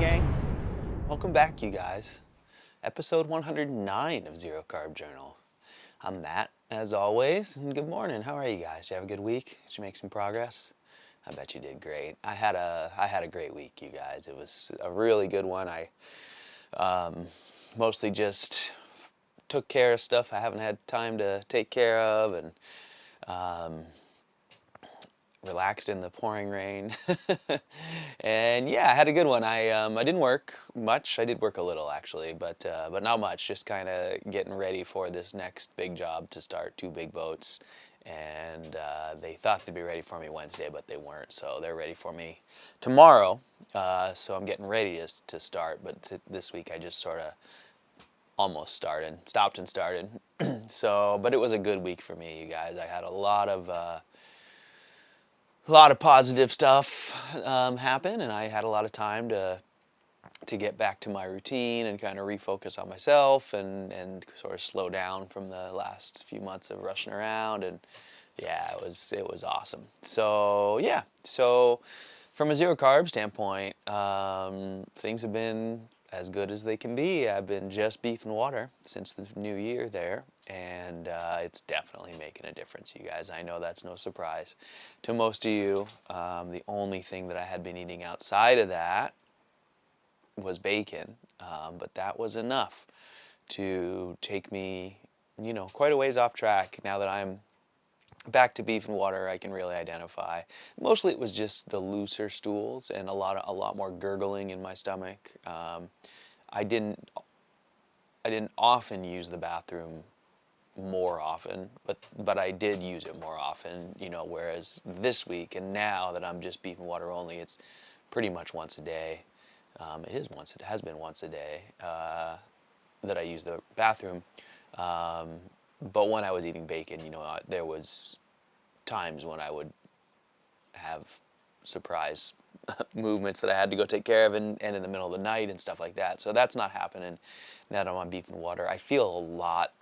gang. Welcome back, you guys. Episode 109 of Zero Carb Journal. I'm Matt, as always, and good morning. How are you guys? Did you have a good week? Did you make some progress? I bet you did great. I had a great week, you guys. It was a really good one. I mostly just took care of stuff I haven't had time to take care of, and relaxed in the pouring rain. And yeah, I had a good one. I didn't work much. I did work a little actually, but not much. Just kind of getting ready for this next big job to start, 2 big boats. And they thought they'd be ready for me Wednesday, but they weren't. So they're ready for me tomorrow. So I'm getting ready to start. But this week I just sort of almost stopped and started. So, but it was a good week for me, you guys. I had a lot of positive stuff happen, and I had a lot of time to get back to my routine and kind of refocus on myself and sort of slow down from the last few months of rushing around. And yeah, it was awesome. So yeah, so from a zero carb standpoint, things have been as good as they can be. I've been just beef and water since the new year there, and it's definitely making a difference, you guys. I know that's no surprise to most of you. The only thing that I had been eating outside of that was bacon, but that was enough to take me, quite a ways off track. Now that I'm back to beef and water, I can really identify. Mostly it was just the looser stools and a lot more gurgling in my stomach. I didn't often use the bathroom more often, but I did use it more often, whereas this week and now that I'm just beef and water only, it's pretty much once a day. It has been once a day that I use the bathroom. But when I was eating bacon, there was times when I would have surprise movements that I had to go take care of, and in the middle of the night and stuff like that. So that's not happening now that I'm on beef and water. I feel a lot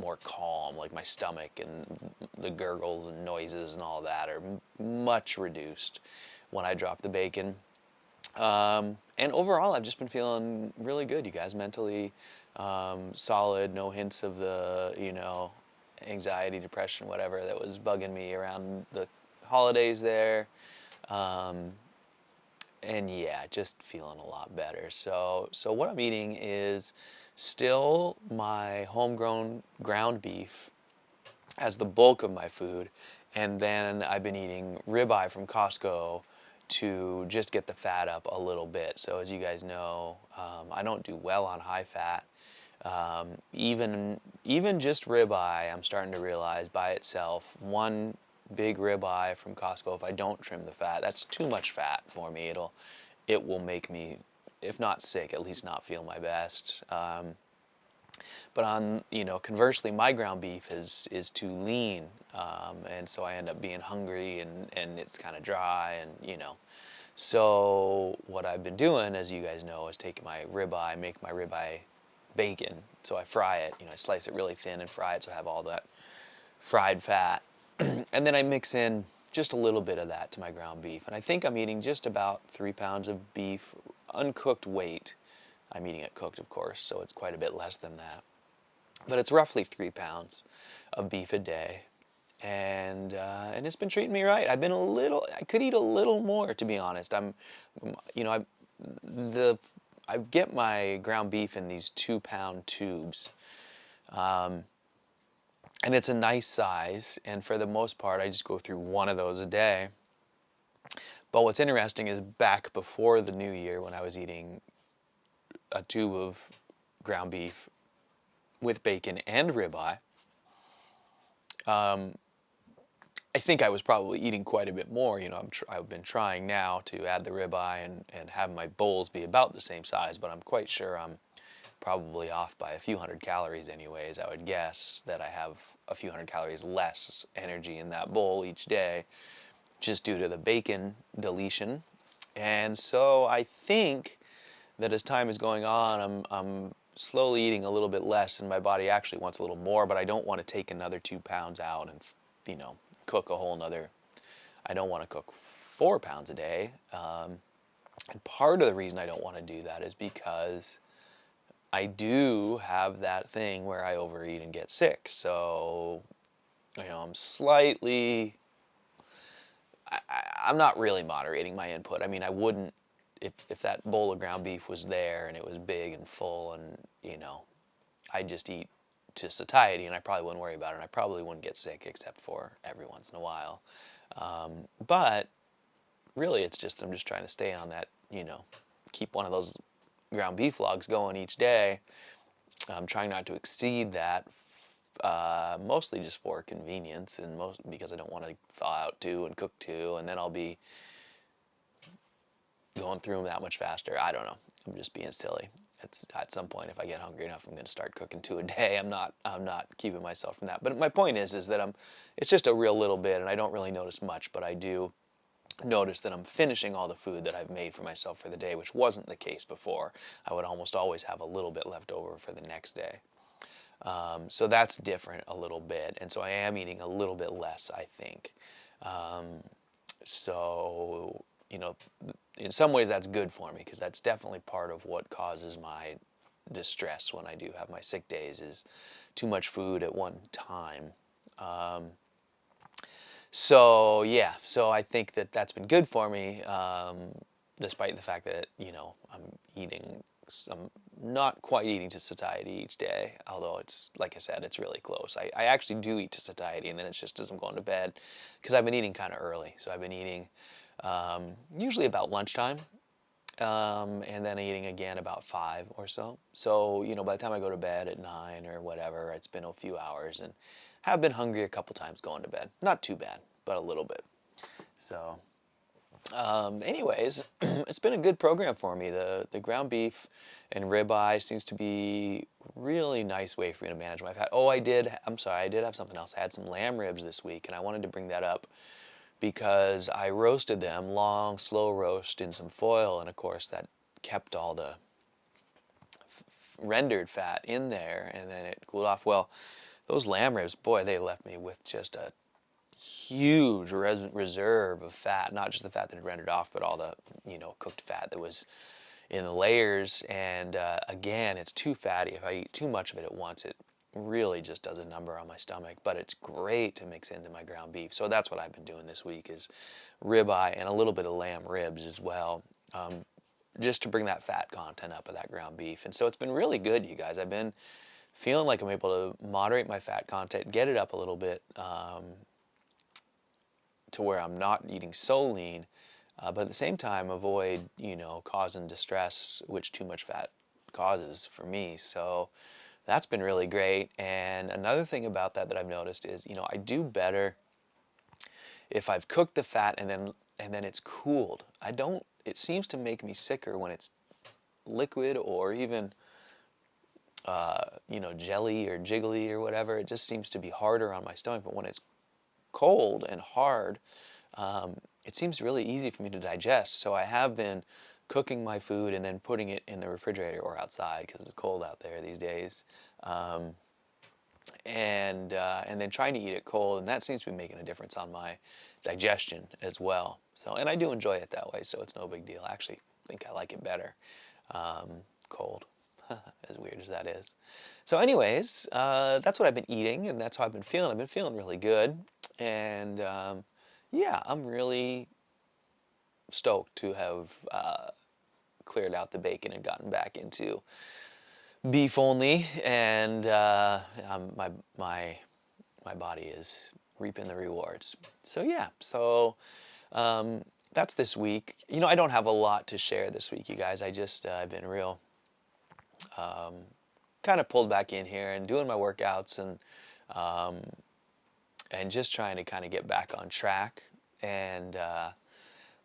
more calm, like my stomach and the gurgles and noises and all that are much reduced when I drop the bacon. And overall, I've just been feeling really good, you guys. Mentally solid, no hints of the, anxiety, depression, whatever that was bugging me around the holidays there. And yeah, just feeling a lot better. So what I'm eating is still my homegrown ground beef as the bulk of my food, and then I've been eating ribeye from Costco to just get the fat up a little bit. So as you guys know, I don't do well on high fat. Even just ribeye, I'm starting to realize by itself, one big ribeye from Costco, if I don't trim the fat, that's too much fat for me. It will make me, if not sick, at least not feel my best. But conversely, my ground beef is too lean, and so I end up being hungry, and it's kind of dry, and So what I've been doing, as you guys know, is take my ribeye, make my ribeye bacon. So I fry it, I slice it really thin and fry it, so I have all that fried fat, and then I mix in just a little bit of that to my ground beef, and I think I'm eating just about 3 pounds of beef, uncooked weight. I'm eating it cooked, of course, so it's quite a bit less than that. But it's roughly 3 pounds of beef a day, and it's been treating me right. I could eat a little more, to be honest. I get my ground beef in these 2-pound tubes, and it's a nice size. And for the most part, I just go through one of those a day. But what's interesting is back before the new year, when I was eating a tube of ground beef with bacon and ribeye, I think I was probably eating quite a bit more. I've been trying now to add the ribeye and have my bowls be about the same size, but I'm quite sure I'm probably off by a few hundred calories anyways. I would guess that I have a few hundred calories less energy in that bowl each day, just due to the bacon deletion. And so I think that as time is going on, I'm slowly eating a little bit less, and my body actually wants a little more, but I don't want to take another 2 pounds out and, cook a whole nother. I don't want to cook 4 pounds a day. And part of the reason I don't want to do that is because I do have that thing where I overeat and get sick. So, I'm slightly, I'm not really moderating my input. I mean, I wouldn't, if that bowl of ground beef was there and it was big and full and, I'd just eat to satiety and I probably wouldn't worry about it and I probably wouldn't get sick except for every once in a while. But really it's just, I'm just trying to stay on that, keep one of those ground beef logs going each day. I'm trying not to exceed that, mostly just for convenience and because I don't want to thaw out too and cook too, and then I'll be going through them that much faster. I don't know. I'm just being silly. It's at some point, if I get hungry enough, I'm going to start cooking 2 a day. I'm not keeping myself from that. But my point is that it's just a real little bit, and I don't really notice much, but I do notice that I'm finishing all the food that I've made for myself for the day, which wasn't the case before. I would almost always have a little bit left over for the next day. So that's different a little bit, and so I am eating a little bit less, I think. So, in some ways that's good for me because that's definitely part of what causes my distress when I do have my sick days is too much food at one time. So yeah, so I think that that's been good for me, despite the fact that, I'm not quite eating to satiety each day, although it's, like I said, it's really close. I actually do eat to satiety, and then it's just as I'm going to bed, because I've been eating kind of early. So I've been eating usually about lunchtime, and then eating again about 5 or so. So, by the time I go to bed at 9 or whatever, it's been a few hours, and have been hungry a couple times going to bed. Not too bad, but a little bit. So, anyways, it's been a good program for me. The ground beef and ribeye seems to be really nice way for me to manage my fat. Oh, I did have something else. I had some lamb ribs this week, and I wanted to bring that up because I roasted them, long, slow roast in some foil, and of course that kept all the rendered fat in there, and then it cooled off. Well, those lamb ribs, boy, they left me with just a huge reserve of fat, not just the fat that had rendered off, but all the, cooked fat that was in the layers. And again, it's too fatty. If I eat too much of it at once, it really just does a number on my stomach, but it's great to mix into my ground beef. So that's what I've been doing this week is ribeye and a little bit of lamb ribs as well, just to bring that fat content up of that ground beef. And so it's been really good, you guys. I've been feeling like I'm able to moderate my fat content, get it up a little bit, to where I'm not eating so lean, but at the same time avoid, causing distress, which too much fat causes for me. So that's been really great. And another thing about that I've noticed is, I do better if I've cooked the fat and then it's cooled. It seems to make me sicker when it's liquid or even jelly or jiggly or whatever. It just seems to be harder on my stomach. But when it's cold and hard, it seems really easy for me to digest. So I have been cooking my food and then putting it in the refrigerator or outside because it's cold out there these days, and then trying to eat it cold, and that seems to be making a difference on my digestion as well. So, and I do enjoy it that way, so it's no big deal. I actually think I like it better cold, as weird as that is. So anyways, that's what I've been eating, and that's how I've been feeling. I've been feeling really good, and yeah, I'm really stoked to have cleared out the bacon and gotten back into beef only, and my body is reaping the rewards. So yeah, that's this week. I don't have a lot to share this week, you guys. I've been real kind of pulled back in here and doing my workouts and just trying to kind of get back on track. And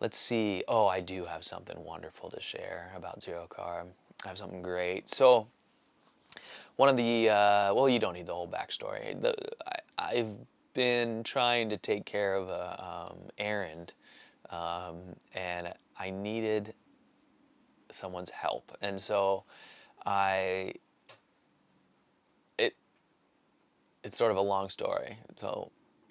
let's see. Oh, I do have something wonderful to share about zero carb. I have something great. So one of the, well, you don't need the whole backstory. I've been trying to take care of a errand, and I needed someone's help. And so it's sort of a long story.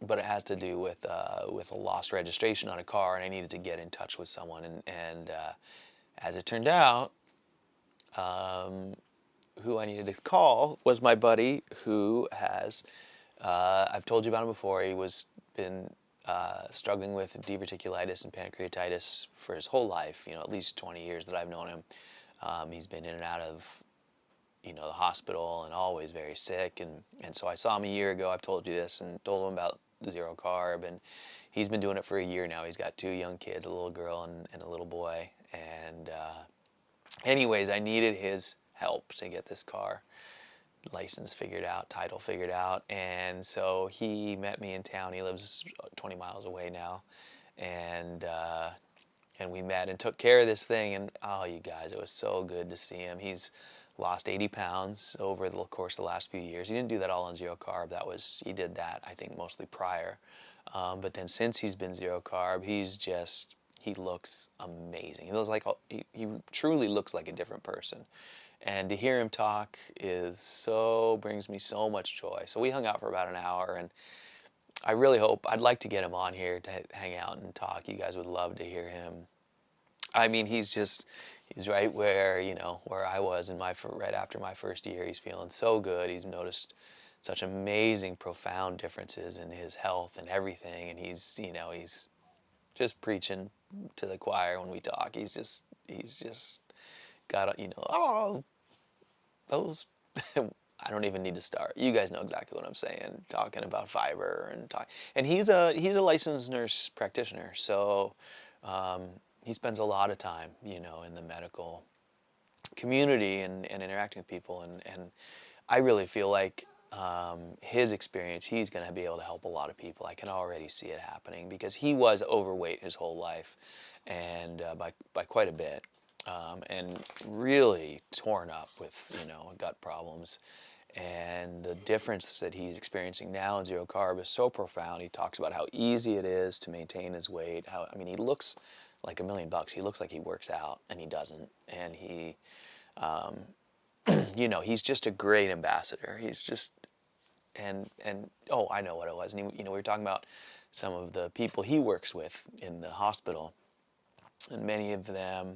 But it has to do with a lost registration on a car, and I needed to get in touch with someone, and As it turned out, um, who I needed to call was my buddy who has, I've told you about him before, he was been struggling with diverticulitis and pancreatitis for his whole life, at least 20 years that I've known him. He's been in and out of, the hospital and always very sick. And so I saw him a year ago, I've told you this, and told him about zero carb. And he's been doing it for a year now. He's got 2 young kids, a little girl and a little boy. And anyways, I needed his help to get this car license figured out, title figured out. And so he met me in town. He lives 20 miles away now. And we met and took care of this thing. And oh, you guys, it was so good to see him. He's lost 80 pounds over the course of the last few years. He didn't do that all on zero carb. He did that, I think, mostly prior. But then since he's been zero carb, he looks amazing. He truly looks like a different person. And to hear him talk brings me so much joy. So we hung out for about an hour, and I'd like to get him on here to hang out and talk. You guys would love to hear him. I mean, he's right where, where I was right after my first year. He's feeling so good. He's noticed such amazing, profound differences in his health and everything. And he's just preaching to the choir when we talk. He's just got, oh, those, I don't even need to start. You guys know exactly what I'm saying, talking about fiber and he's a licensed nurse practitioner. So, he spends a lot of time, in the medical community and interacting with people. And I really feel like his experience, he's going to be able to help a lot of people. I can already see it happening because he was overweight his whole life, and by quite a bit, and really torn up with, gut problems. And the difference that he's experiencing now in zero carb is so profound. He talks about how easy it is to maintain his weight. He looks like $1 million. He looks like he works out, and he doesn't. And he, he's just a great ambassador. He's just, oh, I know what it was. And we were talking about some of the people he works with in the hospital, and many of them,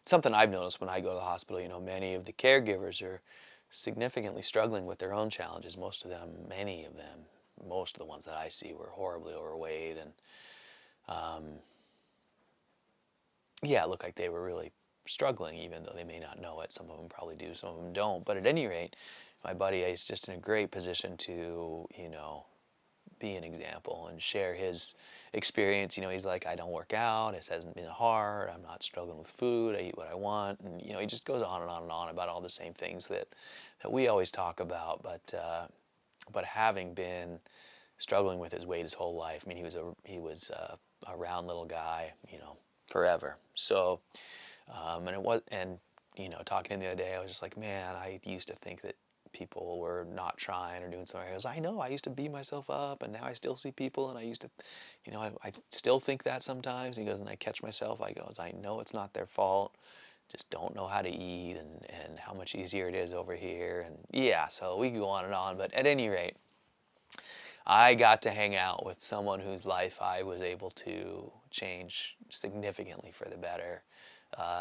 something I've noticed when I go to the hospital, many of the caregivers are significantly struggling with their own challenges. Most of the ones that I see were horribly overweight, and it looked like they were really struggling, even though they may not know it. Some of them probably do, some of them don't. But at any rate, my buddy is just in a great position to, be an example and share his experience. He's like, I don't work out. It hasn't been hard. I'm not struggling with food. I eat what I want. And, he just goes on and on and on about all the same things that we always talk about. But having been struggling with his weight his whole life, he was a round little guy, forever. So, talking to him the other day, I was just like, man, I used to think that people were not trying or doing something. He goes, I know, I used to beat myself up, and now I still see people, and I used to, I still think that sometimes. He goes, and I catch myself, I know it's not their fault, just don't know how to eat, and how much easier it is over here. And yeah, so we can go on and on, but at any rate, I got to hang out with someone whose life I was able to change significantly for the better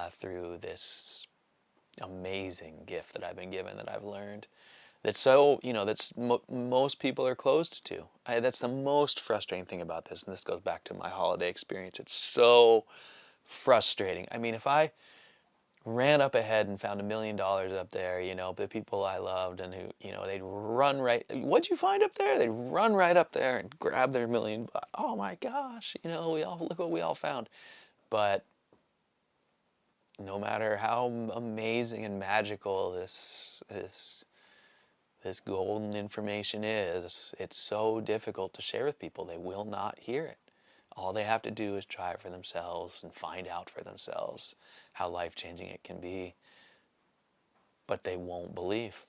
through this amazing gift that I've been given, that I've learned. Most people are closed to. That's the most frustrating thing about this, and this goes back to my holiday experience. It's so frustrating. If I ran up ahead and found $1 million up there, the people I loved, and who, they'd run right, what'd you find up there? They'd run right up there and grab their $1 million. Oh my gosh, look what we all found. But no matter how amazing and magical this golden information is, it's so difficult to share with people. They will not hear it. All they have to do is try it for themselves and find out for themselves how life-changing it can be. But they won't believe.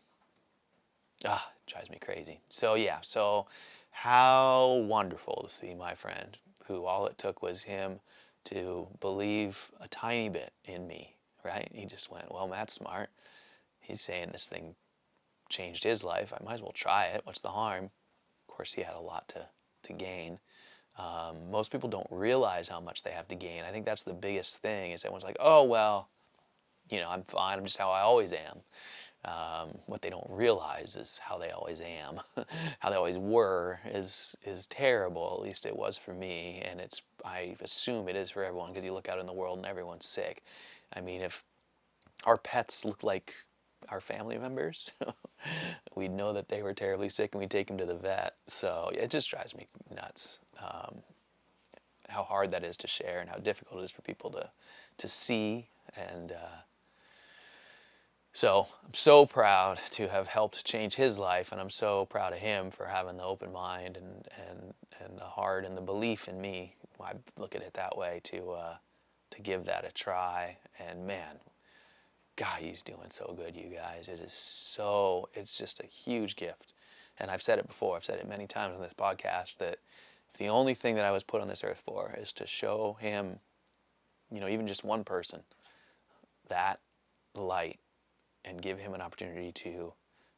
It drives me crazy. So how wonderful to see my friend, who all it took was him to believe a tiny bit in me, right? He just went, well, Matt's smart. He's saying this thing changed his life. I might as well try it. What's the harm? Of course, he had a lot to gain. Most people don't realize how much they have to gain. I think that's the biggest thing, is everyone's like, oh, well, I'm fine. I'm just how I always am. What they don't realize is how they always am, how they always were is terrible. At least it was for me, and I assume it is for everyone, because you look out in the world and everyone's sick. I mean, if our pets look like our family members, we'd know that they were terribly sick and we'd take them to the vet. So it just drives me nuts, how hard that is to share and how difficult it is for people to see. And so I'm so proud to have helped change his life, and I'm so proud of him for having the open mind and the heart and the belief in me. I look at it that way, to give that a try. And man, God, he's doing so good, you guys. It's just a huge gift. And I've said it before, I've said it many times on this podcast, that if the only thing that I was put on this earth for is to show him, even just one person, that light, and give him an opportunity to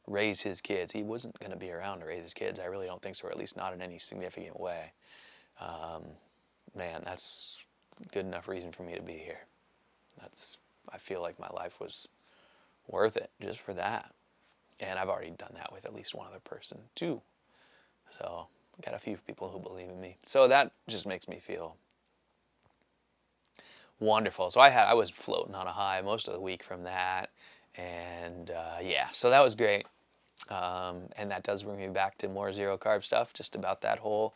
raise his kids. He wasn't going to be around to raise his kids. I really don't think so, or at least not in any significant way. Man, that's good enough reason for me to be here. I feel like my life was worth it just for that. And I've already done that with at least one other person too. So I've got a few people who believe in me. So that just makes me feel wonderful. So I was floating on a high most of the week from that. And yeah, so that was great. And that does bring me back to more zero carb stuff, just about that whole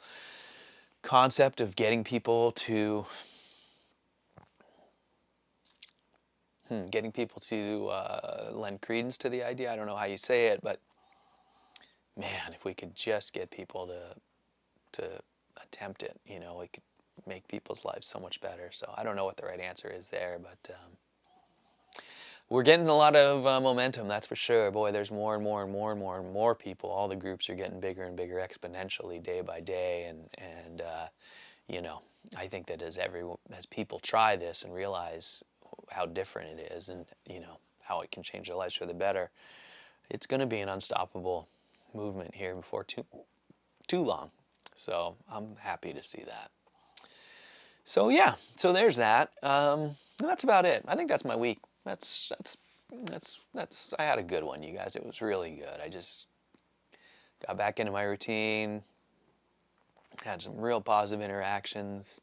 concept of getting people to lend credence to the idea. I don't know how you say it, but man, if we could just get people to attempt it, we could make people's lives so much better. So I don't know what the right answer is there, but we're getting a lot of momentum, that's for sure. Boy, there's more and more and more and more and more people. All the groups are getting bigger and bigger exponentially day by day, and I think that as people try this and realize how different it is, and how it can change their lives for the better, it's going to be an unstoppable movement here before too long. So I'm happy to see that. So yeah, so there's that. And that's about it. I think that's my week. That's I had a good one, you guys. It was really good. I just got back into my routine, had some real positive interactions,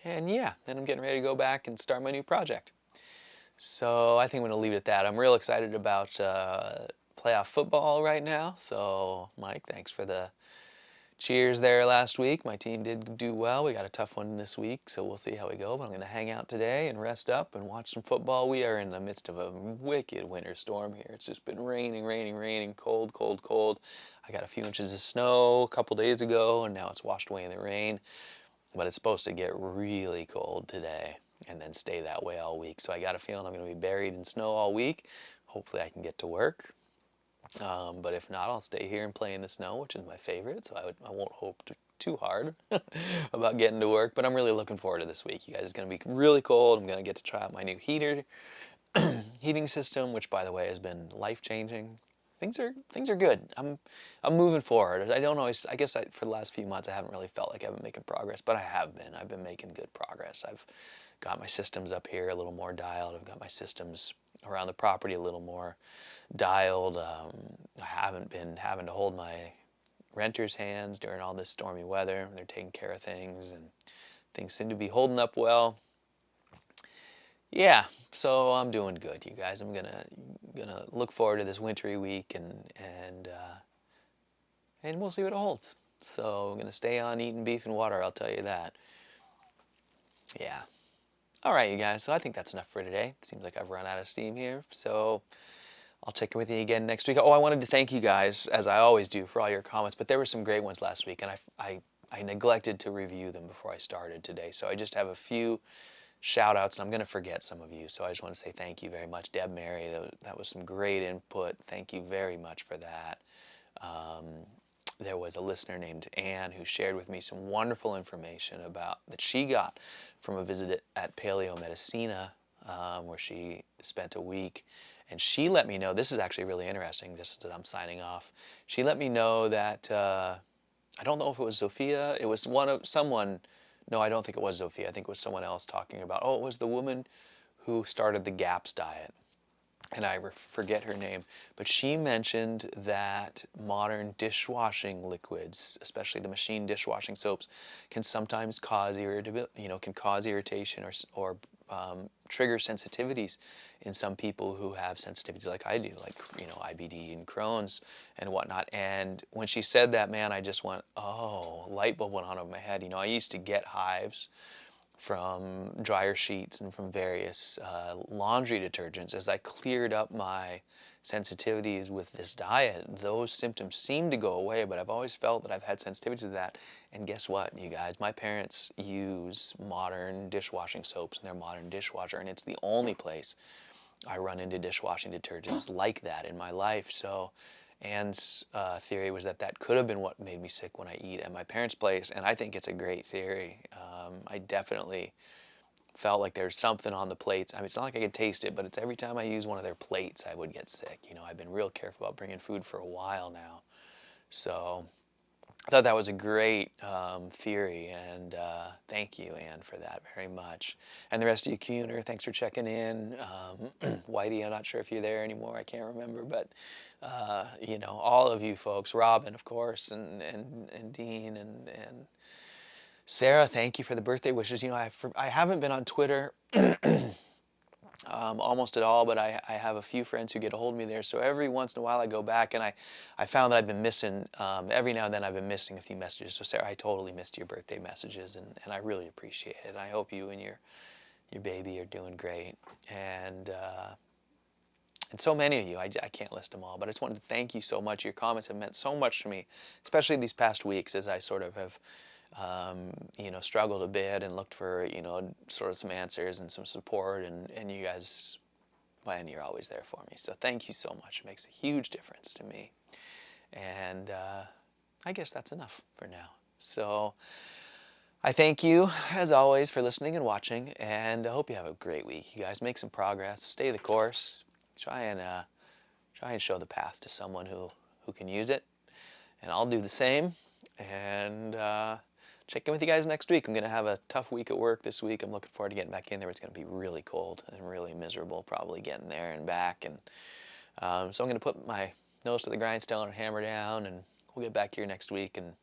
and yeah, then I'm getting ready to go back and start my new project. So I think I'm going to leave it at that. I'm real excited about playoff football right now. So Mike, thanks for the cheers there last week. My team did do well. We got a tough one this week, so we'll see how we go. But I'm going to hang out today and rest up and watch some football. We are in the midst of a wicked winter storm here. It's just been raining, cold, cold, cold. I got a few inches of snow a couple days ago, and now it's washed away in the rain. But it's supposed to get really cold today and then stay that way all week. So I got a feeling I'm going to be buried in snow all week. Hopefully I can get to work. But if not, I'll stay here and play in the snow, which is my favorite, so I won't hope too hard about getting to work. But I'm really looking forward to this week, you guys. It's going to be really cold. I'm going to get to try out my new heating system, which, by the way, has been life-changing. Things are good. I'm moving forward. I guess for the last few months I haven't really felt like I've been making progress, but I have been. I've been making good progress. I've got my systems up here a little more dialed. I've got my systems around the property a little more dialed. I haven't been having to hold my renters' hands during all this stormy weather. They're taking care of things, and things seem to be holding up well. Yeah, so I'm doing good, you guys. I'm gonna look forward to this wintry week, and we'll see what it holds. So I'm gonna stay on eating beef and water, I'll tell you that. Yeah. All right, you guys. So I think that's enough for today. It seems like I've run out of steam here. So I'll check in with you again next week. Oh, I wanted to thank you guys, as I always do, for all your comments. But there were some great ones last week, and I neglected to review them before I started today. So I just have a few shout outs, and I'm going to forget some of you. So I just want to say thank you very much. Deb Mary, that was some great input. Thank you very much for that. There was a listener named Anne who shared with me some wonderful information that she got from a visit at Paleo Medicina, where she spent a week. And she let me know, this is actually really interesting, just that I'm signing off. She let me know that, I don't know if it was Zofia, it was someone, no, I don't think it was Zofia, I think it was someone else talking about, it was the woman who started the GAPS diet, and I forget her name, but she mentioned that modern dishwashing liquids, especially the machine dishwashing soaps, can sometimes cause irritation or trigger sensitivities in some people who have sensitivities like I do, like IBD and Crohn's and whatnot. And when she said that, man, I just went, oh, light bulb went on over my head. I used to get hives from dryer sheets and from various laundry detergents. As I cleared up my sensitivities with this diet, those symptoms seem to go away, but I've always felt that I've had sensitivity to that. And guess what, you guys? My parents use modern dishwashing soaps in their modern dishwasher, and it's the only place I run into dishwashing detergents like that in my life. So Anne's theory was that could have been what made me sick when I eat at my parents' place, and I think it's a great theory. I definitely felt like there's something on the plates. I mean, it's not like I could taste it, but it's every time I use one of their plates, I would get sick. I've been real careful about bringing food for a while now. So I thought that was a great theory, and thank you, Anne, for that very much. And the rest of you, Cuner, thanks for checking in. Whitey, I'm not sure if you're there anymore. I can't remember, but all of you folks, Robin, of course, and Dean and Sarah, thank you for the birthday wishes. I haven't been on Twitter almost at all, but I have a few friends who get a hold of me there. So every once in a while I go back, and I found that I've been missing, every now and then I've been missing a few messages. So Sarah, I totally missed your birthday messages, and I really appreciate it. I hope you and your baby are doing great. And so many of you, I can't list them all, but I just wanted to thank you so much. Your comments have meant so much to me, especially these past weeks as I sort of have struggled a bit and looked for, sort of some answers and some support, and you guys, well, and you're always there for me. So thank you so much. It makes a huge difference to me. And I guess that's enough for now. So I thank you, as always, for listening and watching, and I hope you have a great week. You guys make some progress, stay the course, try and show the path to someone who can use it, and I'll do the same. And check in with you guys next week. I'm going to have a tough week at work this week. I'm looking forward to getting back in there. It's going to be really cold and really miserable, probably getting there and back. And so I'm going to put my nose to the grindstone and hammer down, and we'll get back here next week and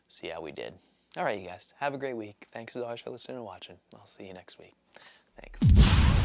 see how we did. All right, you guys. Have a great week. Thanks as always for listening and watching. I'll see you next week. Thanks.